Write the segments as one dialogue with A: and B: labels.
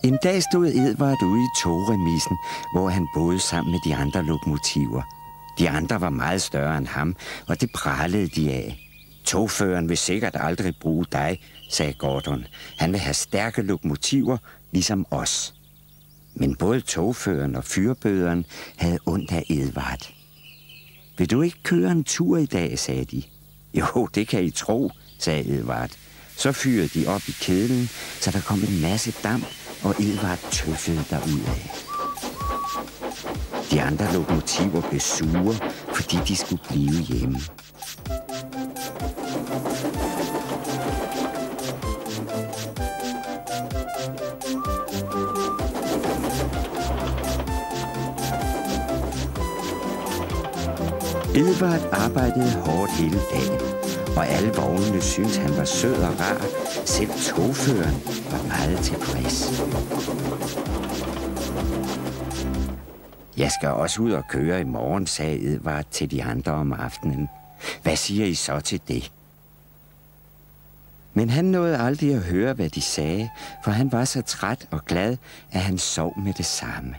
A: En dag stod Edvard ude i togremisen, hvor han boede sammen med de andre lokomotiver. De andre var meget større end ham, og det pralede de af. Togføreren vil sikkert aldrig bruge dig, sagde Gordon. Han vil have stærke lokomotiver, ligesom os. Men både togføreren og fyrbøderen havde ondt af Edvard. Vil du ikke køre en tur i dag, sagde de. Jo, det kan I tro, sagde Edvard. Så fyrede de op i kedlen, så der kom en masse damp, og Edvard tøffede derudad. De andre lokomotiver blev sure, fordi de skulle blive hjemme. Edvard arbejdede hårdt hele dagen, og alle vognene syntes, han var sød og rar. Selv togføreren var meget tilfreds. Jeg skal også ud og køre i morgen, sagde Edvard til de andre om aftenen. Hvad siger I så til det? Men han nåede aldrig at høre, hvad de sagde, for han var så træt og glad, at han sov med det samme.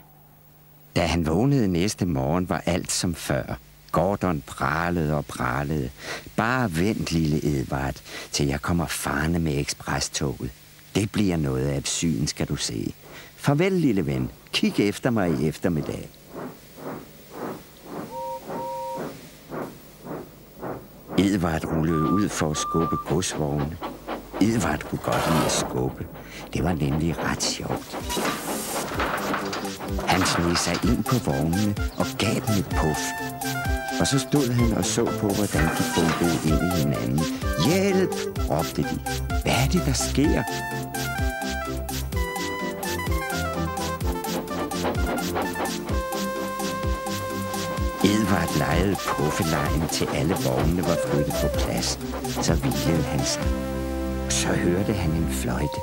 A: Da han vågnede næste morgen, var alt som før. Gordon pralede og pralede. Bare vent, lille Edvard, til jeg kommer farne med eksprestoget. Det bliver noget af et syn, skal du se. Farvel, lille ven. Kig efter mig i eftermiddag. Edvard rullede ud for at skubbe godsvogne. Edvard kunne godt lide at skubbe. Det var nemlig ret sjovt. Han sneg sig ind på vognene og gav dem et puff. Og så stod han og så på, hvordan de bumpede ind i hinanden. Hjælp, råbte de. Hvad er det, der sker? Edvard legede puffelejen til alle vognene var flyttet på plads. Så hvilede han sig. Så hørte han en fløjte.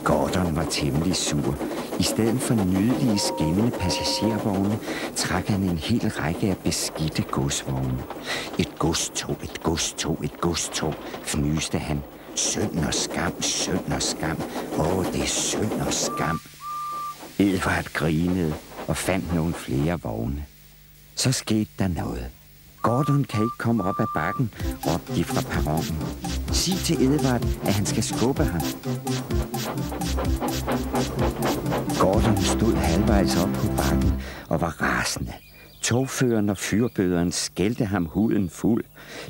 A: Gordon var temmelig sur. I stedet for nydelige skinnende passagervogne trak han en hel række af beskidte godsvogne. Et godstog, et godstog, et godstog, fnyste han. Synd og skam, synd og skam. Det er synd og skam. Edvard grinede og fandt nogle flere vogne. Så skete der noget. Gordon kan ikke komme op ad bakken, råbte de fra perronen. Sig til Edvard, at han skal skubbe ham. Gordon stod halvvejs op på bakken og var rasende. Togføreren og fyrbøderen skældte ham huden fuld.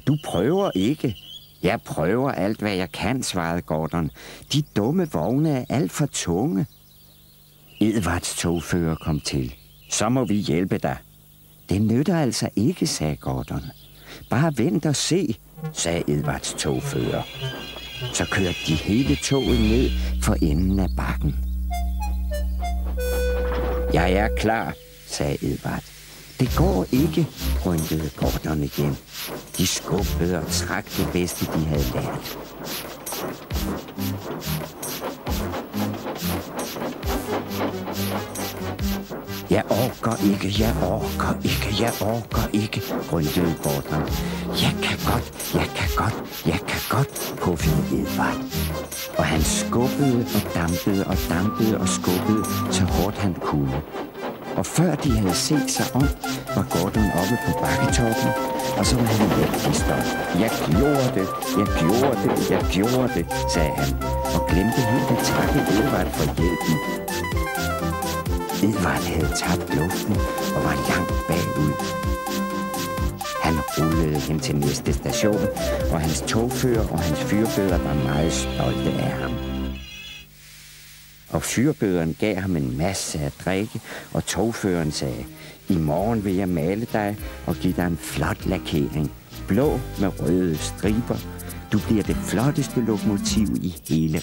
A: Du prøver ikke. Jeg prøver alt, hvad jeg kan, svarede Gordon. De dumme vogne er alt for tunge. Edvards togfører kom til. Så må vi hjælpe dig. Det nytter altså ikke, sagde Gordon. Bare vent og se, sagde Edvards togfører. Så kørte de hele toget ned for enden af bakken. Jeg er klar, sagde Edvard. Det går ikke, rynkede Gordon igen. De skubbede og trak det bedste, de havde lært. Jeg orker ikke, rynkede Gordon. Jeg kan godt, puffede Edvard. Og han skubbede og dampede og skubbede, så hårdt han kunne. Og før de havde set sig om, var Gordon oppe på bakketoppen, og så var han virkelig stolt. Jeg gjorde det, sagde han, og glemte helt at takke Edvard for hjælpen. Edvard havde tabt luften og var langt bagud. Han rullede hen til næste station, og hans togfører og hans fyrbøder var meget stolte af ham. Og fyrbøderen gav ham en masse at drikke, og togføreren sagde, i morgen vil jeg male dig og give dig en flot lakering, blå med røde striber. Du bliver det flotteste lokomotiv i hele